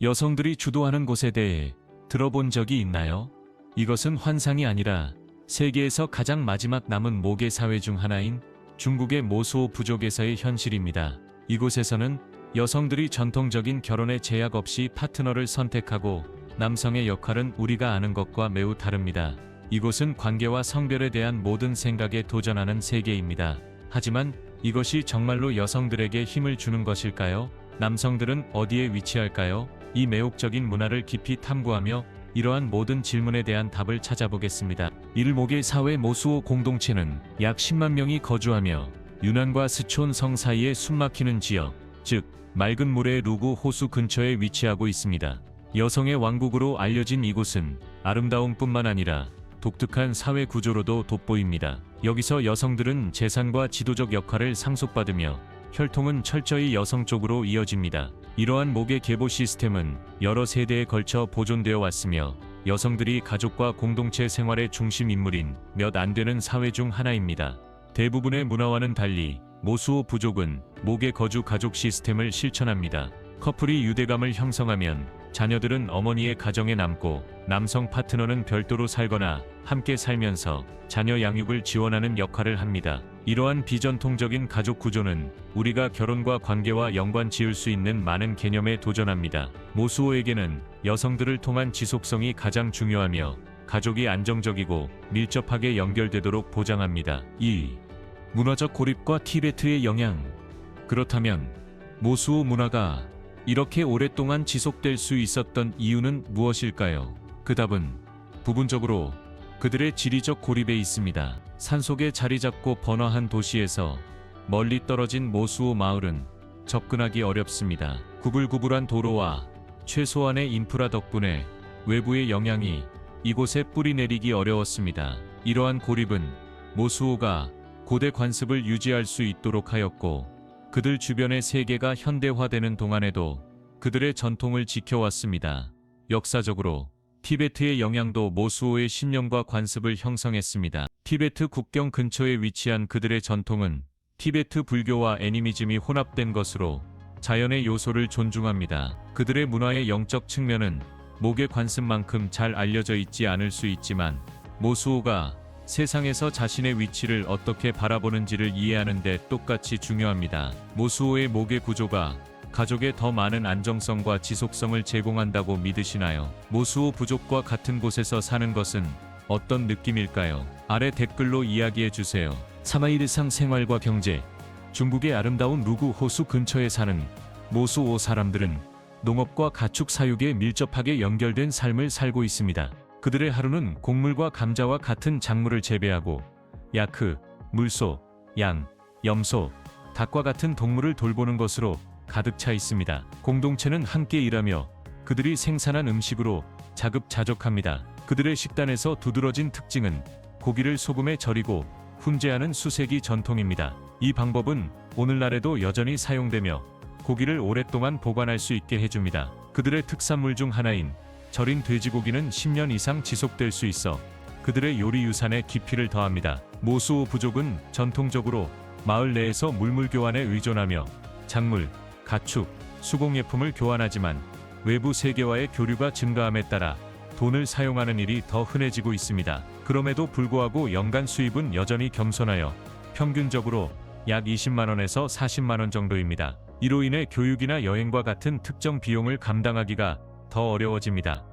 여성들이 주도하는 곳에 대해 들어본 적이 있나요? 이것은 환상이 아니라 세계에서 가장 마지막 남은 모계 사회 중 하나인 중국의 모수오 부족에서의 현실입니다. 이곳에서는 여성들이 전통적인 결혼에 제약 없이 파트너를 선택하고 남성의 역할은 우리가 아는 것과 매우 다릅니다. 이곳은 관계와 성별에 대한 모든 생각에 도전하는 세계입니다. 하지만 이것이 정말로 여성들에게 힘을 주는 것일까요? 남성들은 어디에 위치할까요? 이 매혹적인 문화를 깊이 탐구하며 이러한 모든 질문에 대한 답을 찾아보겠습니다. 일목의 사회 모수오 공동체는 약 10만 명이 거주하며 유난과 스촌 성 사이에 숨막히는 지역, 즉 맑은 물의 루구 호수 근처에 위치하고 있습니다. 여성의 왕국으로 알려진 이곳은 아름다움뿐만 아니라 독특한 사회 구조로도 돋보입니다. 여기서 여성들은 재산과 지도적 역할을 상속받으며 혈통은 철저히 여성 쪽으로 이어집니다. 이러한 목의 계보 시스템은 여러 세대에 걸쳐 보존되어 왔으며 여성들이 가족과 공동체 생활의 중심 인물인 몇 안 되는 사회 중 하나입니다. 대부분의 문화와는 달리 모수오 부족은 목의 거주 가족 시스템을 실천합니다. 커플이 유대감을 형성하면 자녀들은 어머니의 가정에 남고 남성 파트너는 별도로 살거나 함께 살면서 자녀 양육을 지원하는 역할을 합니다. 이러한 비전통적인 가족 구조는 우리가 결혼과 관계와 연관 지을 수 있는 많은 개념에 도전합니다. 모수오에게는 여성들을 통한 지속성이 가장 중요하며 가족이 안정적이고 밀접하게 연결되도록 보장합니다. 2. 문화적 고립과 티베트의 영향. 그렇다면 모수오 문화가 이렇게 오랫동안 지속될 수 있었던 이유는 무엇일까요? 그 답은 부분적으로 그들의 지리적 고립에 있습니다. 산속에 자리 잡고 번화한 도시에서 멀리 떨어진 모수오 마을은 접근하기 어렵습니다. 구불구불한 도로와 최소한의 인프라 덕분에 외부의 영향이 이곳에 뿌리내리기 어려웠습니다. 이러한 고립은 모수오가 고대 관습을 유지할 수 있도록 하였고 그들 주변의 세계가 현대화되는 동안에도 그들의 전통을 지켜왔습니다. 역사적으로 티베트의 영향도 모수오의 신념과 관습을 형성했습니다. 티베트 국경 근처에 위치한 그들의 전통은 티베트 불교와 애니미즘이 혼합된 것으로 자연의 요소를 존중합니다. 그들의 문화의 영적 측면은 목의 관습만큼 잘 알려져 있지 않을 수 있지만 모수오가 세상에서 자신의 위치를 어떻게 바라보는지를 이해하는 데 똑같이 중요합니다. 모수오의 목의 구조가 가족에 더 많은 안정성과 지속성을 제공한다고 믿으시나요? 모수오 부족과 같은 곳에서 사는 것은 어떤 느낌일까요? 아래 댓글로 이야기해주세요. 3화 일상 생활과 경제. 중국의 아름다운 루구 호수 근처에 사는 모수오 사람들은 농업과 가축 사육에 밀접하게 연결된 삶을 살고 있습니다. 그들의 하루는 곡물과 감자와 같은 작물을 재배하고 야크, 물소, 양, 염소, 닭과 같은 동물을 돌보는 것으로 가득 차 있습니다. 공동체는 함께 일하며 그들이 생산한 음식으로 자급자족합니다. 그들의 식단에서 두드러진 특징은 고기를 소금에 절이고 훈제하는 수세기 전통입니다. 이 방법은 오늘날에도 여전히 사용되며 고기를 오랫동안 보관할 수 있게 해줍니다. 그들의 특산물 중 하나인 절인 돼지고기는 10년 이상 지속될 수 있어 그들의 요리 유산에 깊이를 더합니다. 모수오 부족은 전통적으로 마을 내에서 물물 교환에 의존하며 작물, 가축, 수공예품을 교환하지만 외부 세계와의 교류가 증가함에 따라 돈을 사용하는 일이 더 흔해지고 있습니다. 그럼에도 불구하고 연간 수입은 여전히 겸손하여 평균적으로 약 20만원에서 40만원 정도입니다. 이로 인해 교육이나 여행과 같은 특정 비용을 감당하기가 더 어려워집니다.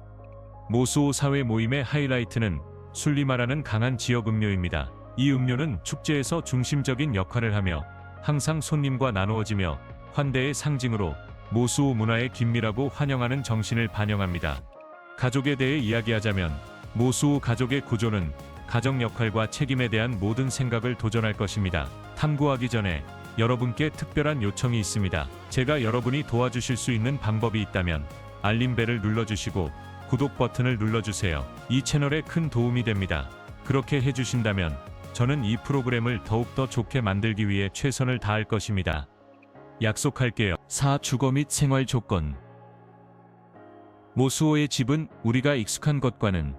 모수오 사회 모임의 하이라이트는 술리마라는 강한 지역 음료입니다. 이 음료는 축제에서 중심적인 역할을 하며 항상 손님과 나누어지며 환대의 상징으로 모수오 문화의 긴밀하고 환영하는 정신을 반영합니다. 가족에 대해 이야기하자면 모수오 가족의 구조는 가정 역할과 책임에 대한 모든 생각을 도전할 것입니다. 탐구하기 전에 여러분께 특별한 요청이 있습니다. 제가 여러분이 도와주실 수 있는 방법이 있다면 알림벨을 눌러주시고 구독 버튼을 눌러주세요. 이 채널에 큰 도움이 됩니다. 그렇게 해주신다면 저는 이 프로그램을 더욱더 좋게 만들기 위해 최선을 다할 것입니다. 약속할게요. 4. 주거 및 생활 조건. 모수오의 집은 우리가 익숙한 것과는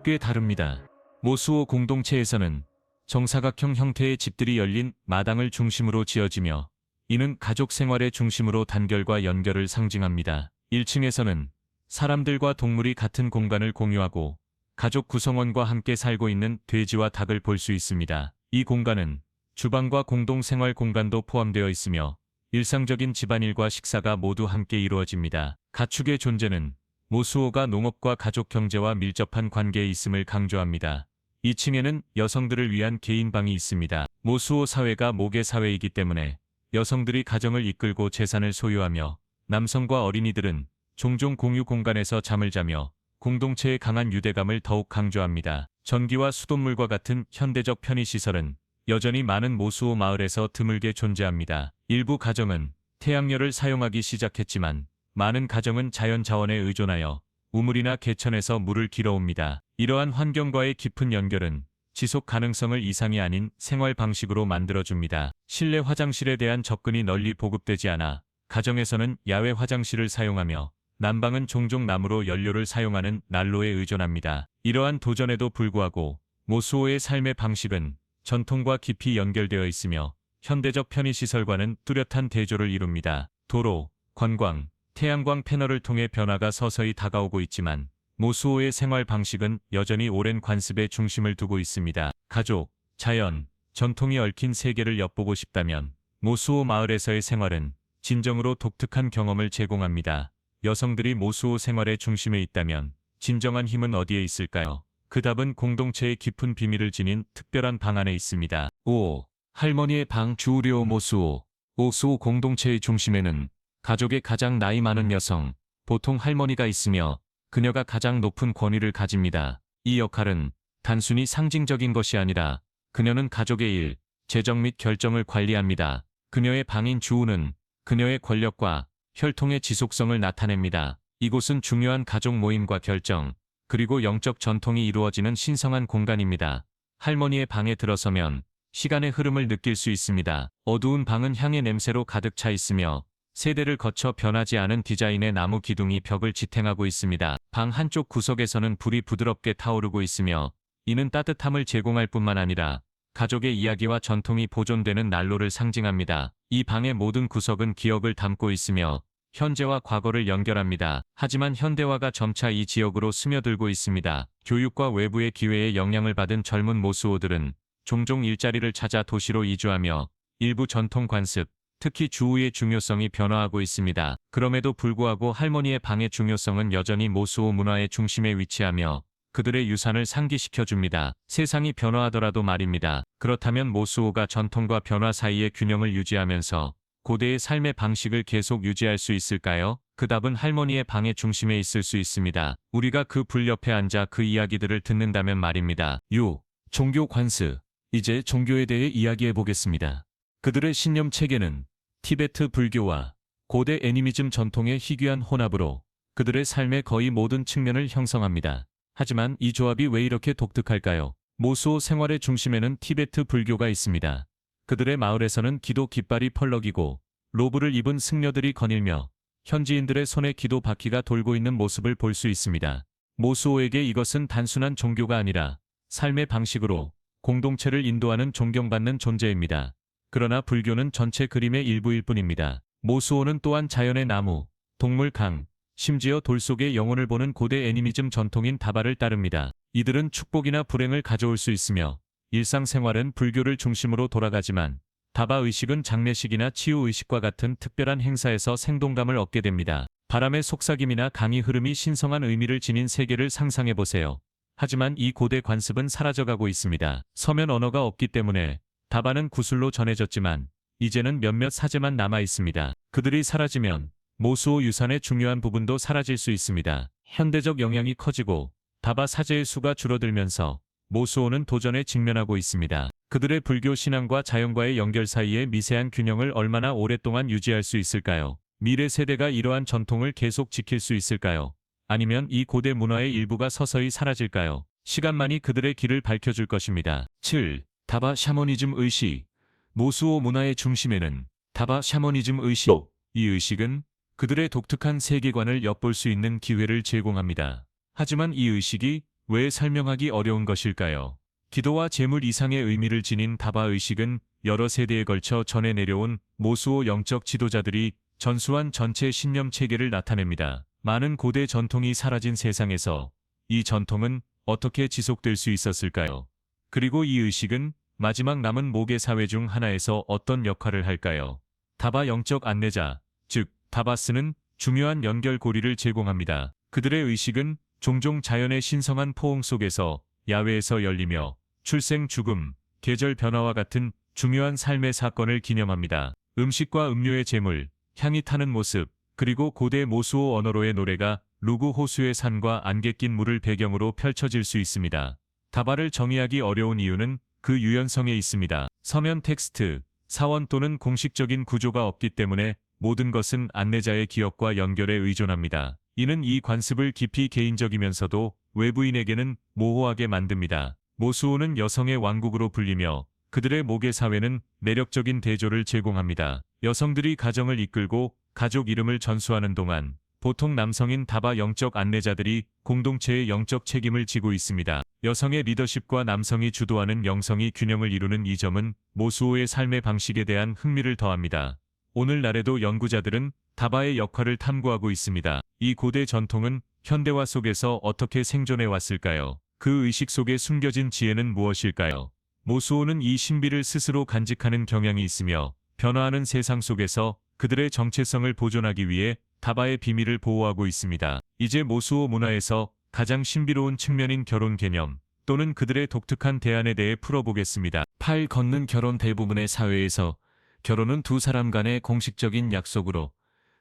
꽤 다릅니다. 모수오 공동체에서는 정사각형 형태의 집들이 열린 마당을 중심으로 지어지며 이는 가족 생활의 중심으로 단결과 연결을 상징합니다. 1층에서는 사람들과 동물이 같은 공간을 공유하고 가족 구성원과 함께 살고 있는 돼지와 닭을 볼 수 있습니다. 이 공간은 주방과 공동 생활 공간도 포함되어 있으며 일상적인 집안일과 식사가 모두 함께 이루어집니다. 가축의 존재는 모수호가 농업과 가족 경제와 밀접한 관계에 있음을 강조합니다. 2층에는 여성들을 위한 개인 방이 있습니다. 모수호 사회가 모계 사회이기 때문에 여성들이 가정을 이끌고 재산을 소유하며 남성과 어린이들은 종종 공유 공간에서 잠을 자며 공동체의 강한 유대감을 더욱 강조합니다. 전기와 수돗물과 같은 현대적 편의시설은 여전히 많은 모수호 마을에서 드물게 존재합니다. 일부 가정은 태양열을 사용하기 시작했지만 많은 가정은 자연 자원에 의존하여 우물이나 개천에서 물을 길어옵니다. 이러한 환경과의 깊은 연결은 지속 가능성을 이상이 아닌 생활 방식으로 만들어줍니다. 실내 화장실에 대한 접근이 널리 보급되지 않아 가정에서는 야외 화장실을 사용하며 난방은 종종 나무로 연료를 사용하는 난로에 의존합니다. 이러한 도전에도 불구하고 모수호의 삶의 방식은 전통과 깊이 연결되어 있으며 현대적 편의시설과는 뚜렷한 대조를 이룹니다. 도로, 관광, 태양광 패널을 통해 변화가 서서히 다가오고 있지만 모수호의 생활 방식은 여전히 오랜 관습에 중심을 두고 있습니다. 가족, 자연, 전통이 얽힌 세계를 엿보고 싶다면 모수호 마을에서의 생활은 진정으로 독특한 경험을 제공합니다. 여성들이 모수호 생활의 중심에 있다면 진정한 힘은 어디에 있을까요? 그 답은 공동체의 깊은 비밀을 지닌 특별한 방 안에 있습니다. 5. 할머니의 방 주우려 모수호. 모수호 공동체의 중심에는 가족의 가장 나이 많은 여성, 보통 할머니가 있으며 그녀가 가장 높은 권위를 가집니다. 이 역할은 단순히 상징적인 것이 아니라 그녀는 가족의 일, 재정 및 결정을 관리합니다. 그녀의 방인 주우는 그녀의 권력과 혈통의 지속성을 나타냅니다. 이곳은 중요한 가족 모임과 결정, 그리고 영적 전통이 이루어지는 신성한 공간입니다. 할머니의 방에 들어서면 시간의 흐름을 느낄 수 있습니다. 어두운 방은 향의 냄새로 가득 차 있으며 세대를 거쳐 변하지 않은 디자인의 나무 기둥이 벽을 지탱하고 있습니다. 방 한쪽 구석에서는 불이 부드럽게 타오르고 있으며 이는 따뜻함을 제공할 뿐만 아니라 가족의 이야기와 전통이 보존되는 난로를 상징합니다. 이 방의 모든 구석은 기억을 담고 있으며 현재와 과거를 연결합니다. 하지만 현대화가 점차 이 지역으로 스며들고 있습니다. 교육과 외부의 기회에 영향을 받은 젊은 모수호들은 종종 일자리를 찾아 도시로 이주하며 일부 전통 관습, 특히 주우의 중요성이 변화하고 있습니다. 그럼에도 불구하고 할머니의 방의 중요성은 여전히 모수호 문화의 중심에 위치하며 그들의 유산을 상기시켜줍니다. 세상이 변화하더라도 말입니다. 그렇다면 모수호가 전통과 변화 사이의 균형을 유지하면서 고대의 삶의 방식을 계속 유지할 수 있을까요? 그 답은 할머니의 방의 중심에 있을 수 있습니다. 우리가 그 불 옆에 앉아 그 이야기들을 듣는다면 말입니다. 6. 종교 관습. 이제 종교에 대해 이야기해 보겠습니다. 그들의 신념 체계는 티베트 불교와 고대 애니미즘 전통의 희귀한 혼합으로 그들의 삶의 거의 모든 측면을 형성합니다. 하지만 이 조합이 왜 이렇게 독특할까요? 모수호 생활의 중심에는 티베트 불교가 있습니다. 그들의 마을에서는 기도 깃발이 펄럭이고 로브를 입은 승려들이 거닐며 현지인들의 손에 기도 바퀴가 돌고 있는 모습을 볼 수 있습니다. 모수호에게 이것은 단순한 종교가 아니라 삶의 방식으로 공동체를 인도하는 존경받는 존재입니다. 그러나 불교는 전체 그림의 일부일 뿐입니다. 모수호는 또한 자연의 나무, 동물 강, 심지어 돌 속의 영혼을 보는 고대 애니미즘 전통인 다바를 따릅니다. 이들은 축복이나 불행을 가져올 수 있으며 일상생활은 불교를 중심으로 돌아가지만 다바 의식은 장례식이나 치유 의식과 같은 특별한 행사에서 생동감을 얻게 됩니다. 바람의 속삭임이나 강의 흐름이 신성한 의미를 지닌 세계를 상상해 보세요. 하지만 이 고대 관습은 사라져가고 있습니다. 서면 언어가 없기 때문에 다바는 구술로 전해졌지만 이제는 몇몇 사제만 남아 있습니다. 그들이 사라지면 모수호 유산의 중요한 부분도 사라질 수 있습니다. 현대적 영향이 커지고 다바 사제의 수가 줄어들면서 모수호는 도전에 직면하고 있습니다. 그들의 불교 신앙과 자연과의 연결 사이의 미세한 균형을 얼마나 오랫동안 유지할 수 있을까요? 미래 세대가 이러한 전통을 계속 지킬 수 있을까요? 아니면 이 고대 문화의 일부가 서서히 사라질까요? 시간만이 그들의 길을 밝혀줄 것입니다. 7. 다바 샤머니즘 의식. 모수호 문화의 중심에는 다바 샤머니즘 의식. 이 의식은 그들의 독특한 세계관을 엿볼 수 있는 기회를 제공합니다. 하지만 이 의식이 왜 설명하기 어려운 것일까요? 기도와 제물 이상의 의미를 지닌 다바 의식은 여러 세대에 걸쳐 전해 내려온 모수호 영적 지도자들이 전수한 전체 신념 체계를 나타냅니다. 많은 고대 전통이 사라진 세상에서 이 전통은 어떻게 지속될 수 있었을까요? 그리고 이 의식은 마지막 남은 모계 사회 중 하나에서 어떤 역할을 할까요? 다바 영적 안내자, 즉 다바스는 중요한 연결고리를 제공합니다. 그들의 의식은 종종 자연의 신성한 포옹 속에서 야외에서 열리며 출생, 죽음, 계절 변화와 같은 중요한 삶의 사건을 기념합니다. 음식과 음료의 제물, 향이 타는 모습, 그리고 고대 모수오 언어로의 노래가 루구 호수의 산과 안개 낀 물을 배경으로 펼쳐질 수 있습니다. 다바를 정의하기 어려운 이유는 그 유연성에 있습니다. 서면 텍스트, 사원 또는 공식적인 구조가 없기 때문에 모든 것은 안내자의 기억과 연결에 의존합니다. 이는 이 관습을 깊이 개인적이면서도 외부인에게는 모호하게 만듭니다. 모수오는 여성의 왕국으로 불리며 그들의 모계 사회는 매력적인 대조를 제공합니다. 여성들이 가정을 이끌고 가족 이름을 전수하는 동안 보통 남성인 다바 영적 안내자들이 공동체의 영적 책임을 지고 있습니다. 여성의 리더십과 남성이 주도하는 영성이 균형을 이루는 이 점은 모수오의 삶의 방식에 대한 흥미를 더합니다. 오늘날에도 연구자들은 다바의 역할을 탐구하고 있습니다. 이 고대 전통은 현대화 속에서 어떻게 생존해 왔을까요? 그 의식 속에 숨겨진 지혜는 무엇일까요? 모수오는 이 신비를 스스로 간직하는 경향이 있으며 변화하는 세상 속에서 그들의 정체성을 보존하기 위해 다바의 비밀을 보호하고 있습니다. 이제 모수오 문화에서 가장 신비로운 측면인 결혼 개념 또는 그들의 독특한 대안에 대해 풀어보겠습니다. 팔 걷는 결혼. 대부분의 사회에서 결혼은 두 사람 간의 공식적인 약속으로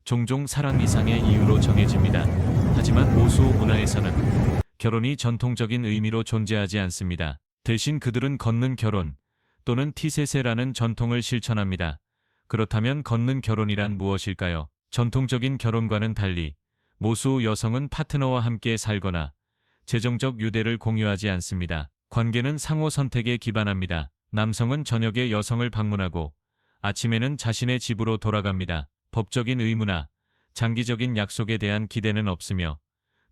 종종 사랑 이상의 이유로 정해집니다. 하지만 모수오 문화에서는 결혼이 전통적인 의미로 존재하지 않습니다. 대신 그들은 걷는 결혼 또는 티세세라는 전통을 실천합니다. 그렇다면 걷는 결혼이란 무엇일까요? 전통적인 결혼과는 달리 모수오 여성은 파트너와 함께 살거나 재정적 유대를 공유하지 않습니다. 관계는 상호 선택에 기반합니다. 남성은 저녁에 여성을 방문하고 아침에는 자신의 집으로 돌아갑니다. 법적인 의무나 장기적인 약속에 대한 기대는 없으며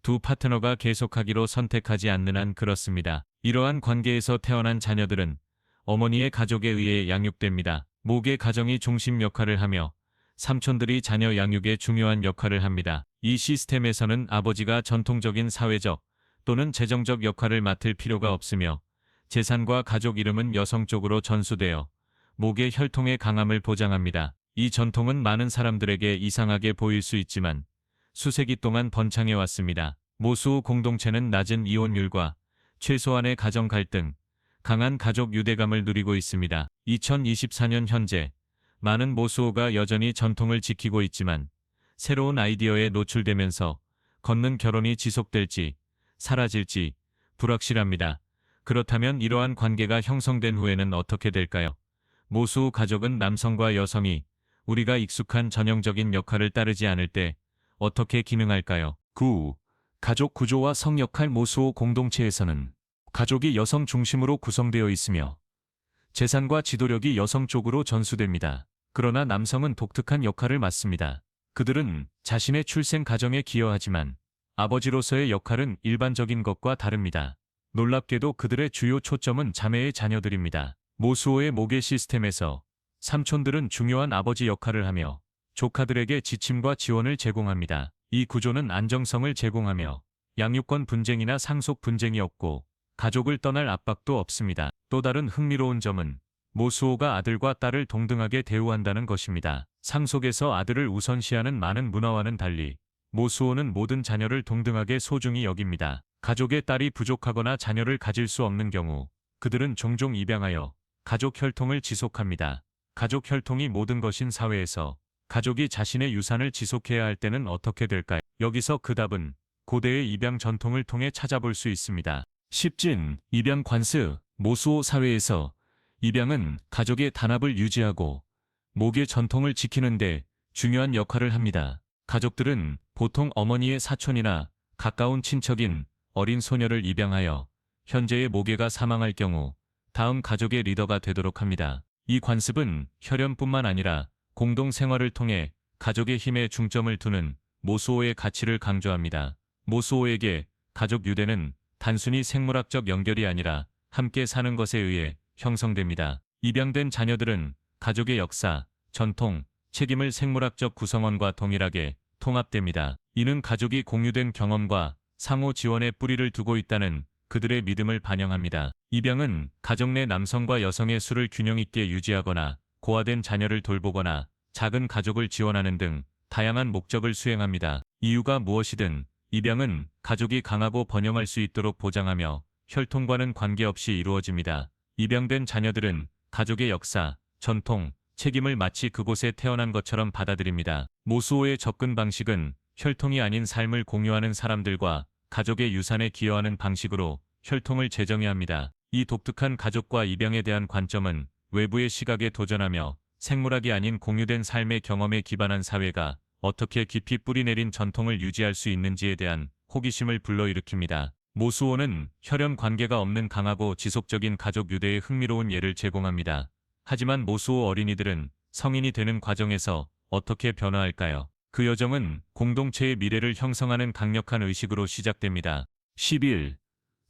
두 파트너가 계속하기로 선택하지 않는 한 그렇습니다. 이러한 관계에서 태어난 자녀들은 어머니의 가족에 의해 양육됩니다. 모계 가정이 중심 역할을 하며 삼촌들이 자녀 양육에 중요한 역할을 합니다. 이 시스템에서는 아버지가 전통적인 사회적 또는 재정적 역할을 맡을 필요가 없으며 재산과 가족 이름은 여성 쪽으로 전수되어 모계 혈통의 강함을 보장합니다. 이 전통은 많은 사람들에게 이상하게 보일 수 있지만 수세기 동안 번창해 왔습니다. 모수오 공동체는 낮은 이혼율과 최소한의 가정 갈등, 강한 가족 유대감을 누리고 있습니다. 2024년 현재 많은 모수오가 여전히 전통을 지키고 있지만 새로운 아이디어에 노출되면서 걷는 결혼이 지속될지 사라질지 불확실합니다. 그렇다면 이러한 관계가 형성된 후에는 어떻게 될까요? 모수오 가족은 남성과 여성이 우리가 익숙한 전형적인 역할을 따르지 않을 때 어떻게 기능할까요? 9. 가족 구조와 성역할. 모수오 공동체에서는 가족이 여성 중심으로 구성되어 있으며 재산과 지도력이 여성 쪽으로 전수됩니다. 그러나 남성은 독특한 역할을 맡습니다. 그들은 자신의 출생 가정에 기여하지만 아버지로서의 역할은 일반적인 것과 다릅니다. 놀랍게도 그들의 주요 초점은 자매의 자녀들입니다. 모수오의 모계 시스템에서 삼촌들은 중요한 아버지 역할을 하며 조카들에게 지침과 지원을 제공합니다. 이 구조는 안정성을 제공하며 양육권 분쟁이나 상속 분쟁이 없고 가족을 떠날 압박도 없습니다. 또 다른 흥미로운 점은 모수오가 아들과 딸을 동등하게 대우한다는 것입니다. 상속에서 아들을 우선시하는 많은 문화와는 달리 모수오는 모든 자녀를 동등하게 소중히 여깁니다. 가족의 딸이 부족하거나 자녀를 가질 수 없는 경우 그들은 종종 입양하여 가족 혈통을 지속합니다. 가족 혈통이 모든 것인 사회에서 가족이 자신의 유산을 지속해야 할 때는 어떻게 될까요? 여기서 그 답은 고대의 입양 전통을 통해 찾아볼 수 있습니다. 10진 입양 관습. 모수오 사회에서 입양은 가족의 단합을 유지하고 모계 전통을 지키는 데 중요한 역할을 합니다. 가족들은 보통 어머니의 사촌이나 가까운 친척인 어린 소녀를 입양하여 현재의 모계가 사망할 경우 다음 가족의 리더가 되도록 합니다. 이 관습은 혈연뿐만 아니라 공동 생활을 통해 가족의 힘에 중점을 두는 모수오의 가치를 강조합니다. 모수오에게 가족 유대는 단순히 생물학적 연결이 아니라 함께 사는 것에 의해 형성됩니다. 입양된 자녀들은 가족의 역사, 전통, 책임을 생물학적 구성원과 동일하게 통합됩니다. 이는 가족이 공유된 경험과 상호 지원의 뿌리를 두고 있다는 그들의 믿음을 반영합니다. 입양은 가정 내 남성과 여성의 수를 균형 있게 유지하거나 고아된 자녀를 돌보거나 작은 가족을 지원하는 등 다양한 목적을 수행합니다. 이유가 무엇이든 입양은 가족이 강하고 번영할 수 있도록 보장하며 혈통과는 관계없이 이루어집니다. 입양된 자녀들은 가족의 역사, 전통, 책임을 마치 그곳에 태어난 것처럼 받아들입니다. 모수호의 접근 방식은 혈통이 아닌 삶을 공유하는 사람들과 가족의 유산에 기여하는 방식으로 혈통을 재정의합니다. 이 독특한 가족과 입양에 대한 관점은 외부의 시각에 도전하며 생물학이 아닌 공유된 삶의 경험에 기반한 사회가 어떻게 깊이 뿌리내린 전통을 유지할 수 있는지에 대한 호기심을 불러일으킵니다. 모수호는 혈연 관계가 없는 강하고 지속적인 가족 유대의 흥미로운 예를 제공합니다. 하지만 모수호 어린이들은 성인이 되는 과정에서 어떻게 변화할까요? 그 여정은 공동체의 미래를 형성하는 강력한 의식으로 시작됩니다. 11.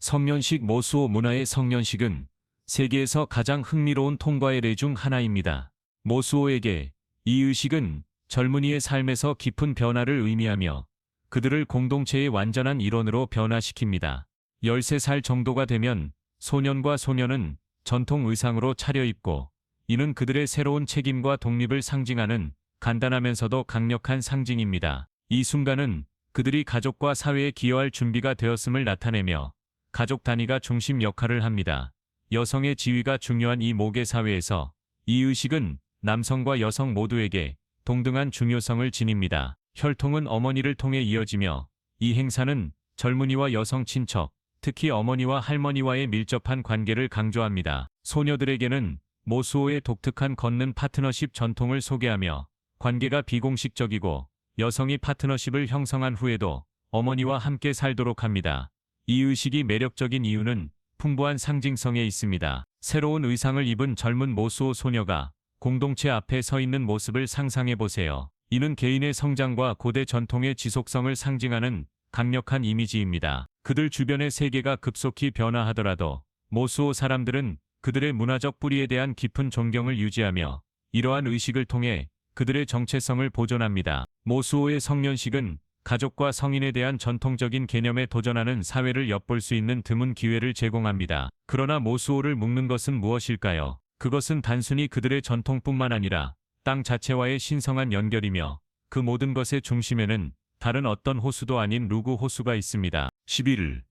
성년식. 모수호 문화의 성년식은 세계에서 가장 흥미로운 통과의 례 중 하나입니다. 모수호에게 이 의식은 젊은이의 삶에서 깊은 변화를 의미하며 그들을 공동체의 완전한 일원으로 변화시킵니다. 13살 정도가 되면 소년과 소녀는 전통 의상으로 차려입고, 이는 그들의 새로운 책임과 독립을 상징하는 간단하면서도 강력한 상징입니다. 이 순간은 그들이 가족과 사회에 기여할 준비가 되었음을 나타내며 가족 단위가 중심 역할을 합니다. 여성의 지위가 중요한 이 모계 사회에서 이 의식은 남성과 여성 모두에게 동등한 중요성을 지닙니다. 혈통은 어머니를 통해 이어지며 이 행사는 젊은이와 여성 친척, 특히 어머니와 할머니와의 밀접한 관계를 강조합니다. 소녀들에게는 모수호의 독특한 걷는 파트너십 전통을 소개하며 관계가 비공식적이고 여성이 파트너십을 형성한 후에도 어머니와 함께 살도록 합니다. 이 의식이 매력적인 이유는 풍부한 상징성에 있습니다. 새로운 의상을 입은 젊은 모수호 소녀가 공동체 앞에 서 있는 모습을 상상해 보세요. 이는 개인의 성장과 고대 전통의 지속성을 상징하는 강력한 이미지입니다. 그들 주변의 세계가 급속히 변화하더라도 모수호 사람들은 그들의 문화적 뿌리에 대한 깊은 존경을 유지하며 이러한 의식을 통해 그들의 정체성을 보존합니다. 모수호의 성년식은 가족과 성인에 대한 전통적인 개념에 도전하는 사회를 엿볼 수 있는 드문 기회를 제공합니다. 그러나 모수호를 묶는 것은 무엇일까요? 그것은 단순히 그들의 전통뿐만 아니라 땅 자체와의 신성한 연결이며 그 모든 것의 중심에는 다른 어떤 호수도 아닌 루구 호수가 있습니다. 11.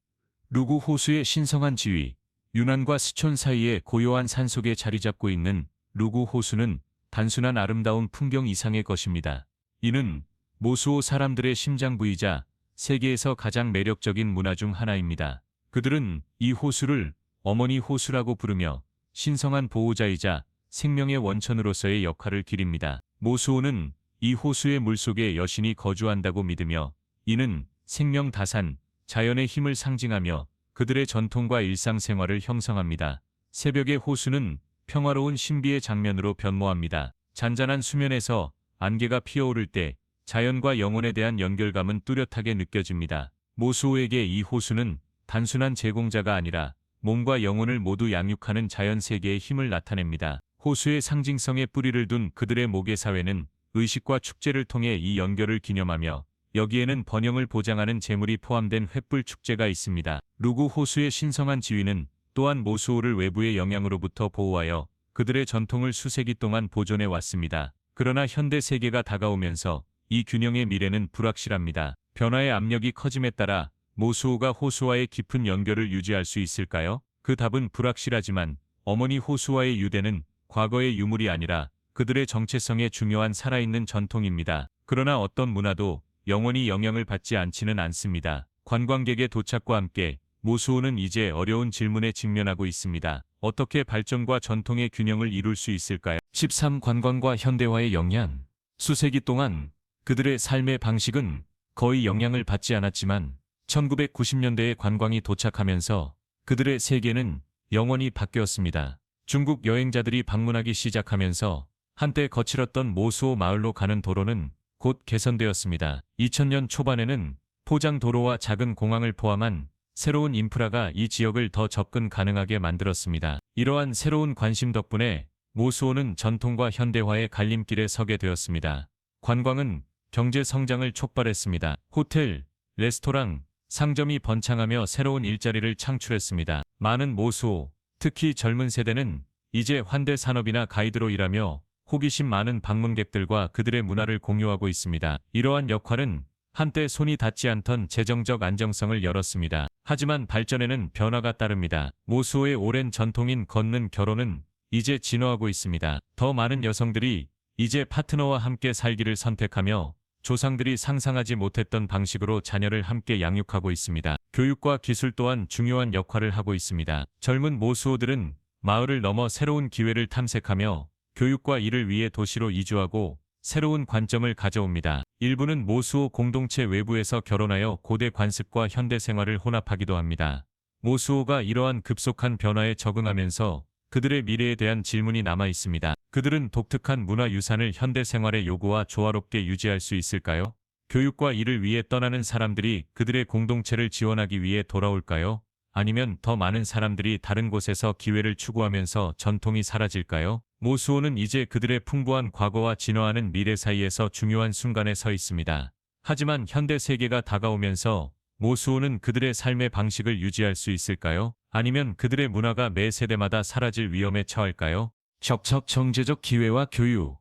루구 호수의 신성한 지위. 유난과 스촌 사이의 고요한 산속에 자리 잡고 있는 루구 호수는 단순한 아름다운 풍경 이상의 것입니다. 이는 모수호 사람들의 심장부이자 세계에서 가장 매력적인 문화 중 하나입니다. 그들은 이 호수를 어머니 호수라고 부르며 신성한 보호자이자 생명의 원천으로서의 역할을 기립니다. 모수호는 이 호수의 물속에 여신이 거주한다고 믿으며 이는 생명 다산, 자연의 힘을 상징하며 그들의 전통과 일상생활을 형성합니다. 새벽의 호수는 평화로운 신비의 장면으로 변모합니다. 잔잔한 수면에서 안개가 피어오를 때 자연과 영혼에 대한 연결감은 뚜렷하게 느껴집니다. 모수호에게 이 호수는 단순한 제공자가 아니라 몸과 영혼을 모두 양육하는 자연 세계의 힘을 나타냅니다. 호수의 상징성에 뿌리를 둔 그들의 모계 사회는 의식과 축제를 통해 이 연결을 기념하며 여기에는 번영을 보장하는 제물이 포함된 횃불 축제가 있습니다. 루구 호수의 신성한 지위는 또한 모수호를 외부의 영향으로부터 보호하여 그들의 전통을 수세기 동안 보존해 왔습니다. 그러나 현대 세계가 다가오면서 이 균형의 미래는 불확실합니다. 변화의 압력이 커짐에 따라 모수호가 호수와의 깊은 연결을 유지할 수 있을까요? 그 답은 불확실하지만 어머니 호수와의 유대는 과거의 유물이 아니라 그들의 정체성에 중요한 살아있는 전통입니다. 그러나 어떤 문화도 영원히 영향을 받지 않지는 않습니다. 관광객의 도착과 함께 모수호는 이제 어려운 질문에 직면하고 있습니다. 어떻게 발전과 전통의 균형을 이룰 수 있을까요? 13. 관광과 현대화의 영향. 수세기 동안 그들의 삶의 방식은 거의 영향을 받지 않았지만 1990년대에 관광이 도착하면서 그들의 세계는 영원히 바뀌었습니다. 중국 여행자들이 방문하기 시작하면서 한때 거칠었던 모수호 마을로 가는 도로는 곧 개선되었습니다. 2000년 초반에는 포장 도로와 작은 공항을 포함한 새로운 인프라가 이 지역을 더 접근 가능하게 만들었습니다. 이러한 새로운 관심 덕분에 모수호는 전통과 현대화의 갈림길에 서게 되었습니다. 관광은 경제 성장을 촉발했습니다. 호텔, 레스토랑, 상점이 번창하며 새로운 일자리를 창출했습니다. 많은 모수호, 특히 젊은 세대는 이제 환대 산업이나 가이드로 일하며 호기심 많은 방문객들과 그들의 문화를 공유하고 있습니다. 이러한 역할은 한때 손이 닿지 않던 재정적 안정성을 열었습니다. 하지만 발전에는 변화가 따릅니다. 모수호의 오랜 전통인 걷는 결혼은 이제 진화하고 있습니다. 더 많은 여성들이 이제 파트너와 함께 살기를 선택하며 조상들이 상상하지 못했던 방식으로 자녀를 함께 양육하고 있습니다. 교육과 기술 또한 중요한 역할을 하고 있습니다. 젊은 모수호들은 마을을 넘어 새로운 기회를 탐색하며 교육과 일을 위해 도시로 이주하고 새로운 관점을 가져옵니다. 일부는 모수호 공동체 외부에서 결혼하여 고대 관습과 현대 생활을 혼합하기도 합니다. 모수호가 이러한 급속한 변화에 적응하면서 그들의 미래에 대한 질문이 남아 있습니다. 그들은 독특한 문화유산을 현대 생활의 요구와 조화롭게 유지할 수 있을까요? 교육과 일을 위해 떠나는 사람들이 그들의 공동체를 지원하기 위해 돌아올까요? 아니면 더 많은 사람들이 다른 곳에서 기회를 추구하면서 전통이 사라질까요? 모수호는 이제 그들의 풍부한 과거와 진화하는 미래 사이에서 중요한 순간에 서 있습니다. 하지만 현대 세계가 다가오면서 모수호는 그들의 삶의 방식을 유지할 수 있을까요? 아니면 그들의 문화가 매 세대마다 사라질 위험에 처할까요? 적적 경제적 기회와 교육.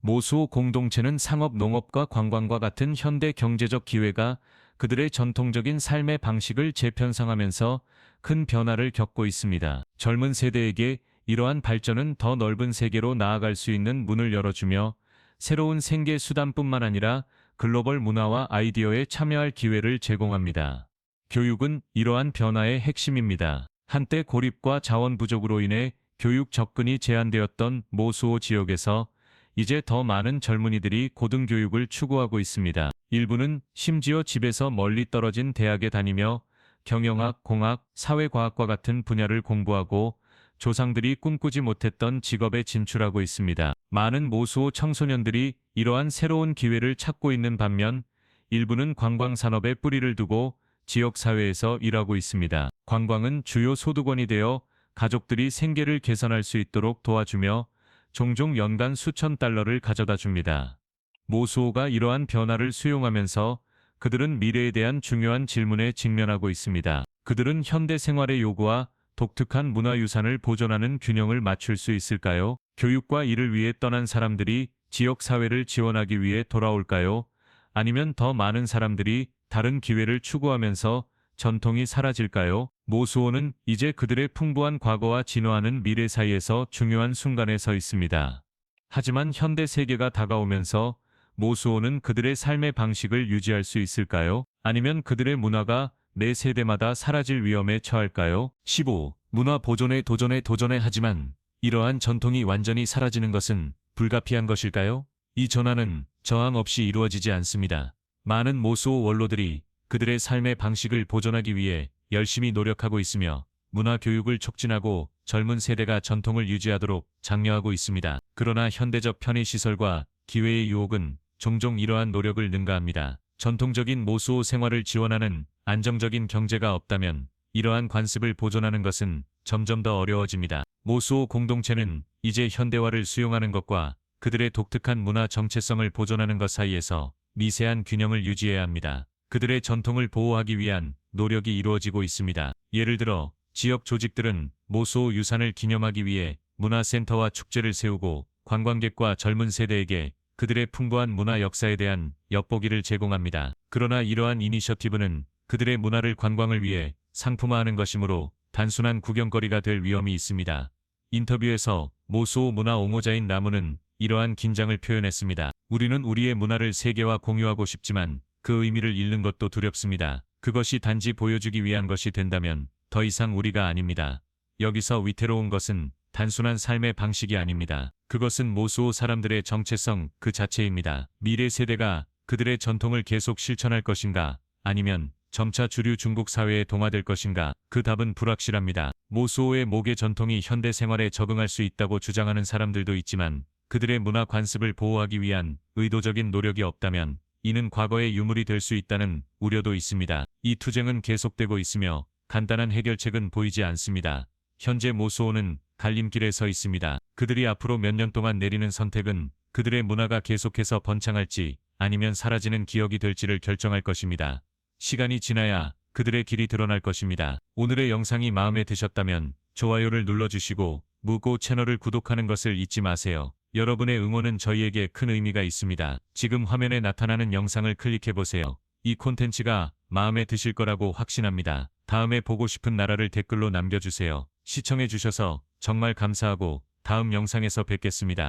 모수호 공동체는 상업, 농업과 관광과 같은 현대 경제적 기회가 그들의 전통적인 삶의 방식을 재편성하면서 큰 변화를 겪고 있습니다. 젊은 세대에게 이러한 발전은 더 넓은 세계로 나아갈 수 있는 문을 열어주며 새로운 생계 수단뿐만 아니라 글로벌 문화와 아이디어에 참여할 기회를 제공합니다. 교육은 이러한 변화의 핵심입니다. 한때 고립과 자원 부족으로 인해 교육 접근이 제한되었던 모수호 지역에서 이제 더 많은 젊은이들이 고등교육을 추구하고 있습니다. 일부는 심지어 집에서 멀리 떨어진 대학에 다니며 경영학, 공학, 사회과학과 같은 분야를 공부하고 조상들이 꿈꾸지 못했던 직업에 진출하고 있습니다. 많은 모수호 청소년들이 이러한 새로운 기회를 찾고 있는 반면 일부는 관광산업에 뿌리를 두고 지역사회에서 일하고 있습니다. 관광은 주요 소득원이 되어 가족들이 생계를 개선할 수 있도록 도와주며 종종 연간 수천 달러를 가져다 줍니다. 모수호가 이러한 변화를 수용하면서 그들은 미래에 대한 중요한 질문에 직면하고 있습니다. 그들은 현대 생활의 요구와 독특한 문화유산을 보존하는 균형을 맞출 수 있을까요? 교육과 일을 위해 떠난 사람들이 지역사회를 지원하기 위해 돌아올까요? 아니면 더 많은 사람들이 다른 기회를 추구하면서 전통이 사라질까요? 모수호는 이제 그들의 풍부한 과거와 진화하는 미래 사이에서 중요한 순간에 서 있습니다. 하지만 현대 세계가 다가오면서 모수호는 그들의 삶의 방식을 유지할 수 있을까요? 아니면 그들의 문화가 매 세대마다 사라질 위험에 처할까요? 15. 문화 보존에 도전해 하지만 이러한 전통이 완전히 사라지는 것은 불가피한 것일까요? 이 전환은 저항 없이 이루어지지 않습니다. 많은 모수호 원로들이 그들의 삶의 방식을 보존하기 위해 열심히 노력하고 있으며 문화 교육을 촉진하고 젊은 세대가 전통을 유지하도록 장려하고 있습니다. 그러나 현대적 편의시설과 기회의 유혹은 종종 이러한 노력을 능가합니다. 전통적인 모수호 생활을 지원하는 안정적인 경제가 없다면 이러한 관습을 보존하는 것은 점점 더 어려워집니다. 모수호 공동체는 이제 현대화를 수용하는 것과 그들의 독특한 문화 정체성을 보존하는 것 사이에서 미세한 균형을 유지해야 합니다. 그들의 전통을 보호하기 위한 노력이 이루어지고 있습니다. 예를 들어 지역 조직들은 모수호 유산을 기념하기 위해 문화센터와 축제를 세우고 관광객과 젊은 세대에게 그들의 풍부한 문화 역사에 대한 엿보기를 제공합니다. 그러나 이러한 이니셔티브는 그들의 문화를 관광을 위해 상품화하는 것이므로 단순한 구경거리가 될 위험이 있습니다. 인터뷰에서 모수호 문화 옹호자인 나무는 이러한 긴장을 표현했습니다. 우리는 우리의 문화를 세계와 공유하고 싶지만 그 의미를 잃는 것도 두렵습니다. 그것이 단지 보여주기 위한 것이 된다면 더 이상 우리가 아닙니다. 여기서 위태로운 것은 단순한 삶의 방식이 아닙니다. 그것은 모수호 사람들의 정체성 그 자체입니다. 미래 세대가 그들의 전통을 계속 실천할 것인가 아니면 점차 주류 중국 사회에 동화될 것인가 그 답은 불확실합니다. 모수호의 목의 전통이 현대 생활에 적응할 수 있다고 주장하는 사람들도 있지만 그들의 문화 관습을 보호하기 위한 의도적인 노력이 없다면 이는 과거의 유물이 될 수 있다는 우려도 있습니다. 이 투쟁은 계속되고 있으며 간단한 해결책은 보이지 않습니다. 현재 모수호는 갈림길에 서 있습니다. 그들이 앞으로 몇 년 동안 내리는 선택은 그들의 문화가 계속해서 번창할지 아니면 사라지는 기억이 될지를 결정할 것입니다. 시간이 지나야 그들의 길이 드러날 것입니다. 오늘의 영상이 마음에 드셨다면 좋아요를 눌러주시고 무고 채널을 구독하는 것을 잊지 마세요. 여러분의 응원은 저희에게 큰 의미가 있습니다. 지금 화면에 나타나는 영상을 클릭해보세요. 이 콘텐츠가 마음에 드실 거라고 확신합니다. 다음에 보고 싶은 나라를 댓글로 남겨주세요. 시청해주셔서 정말 감사하고 다음 영상에서 뵙겠습니다.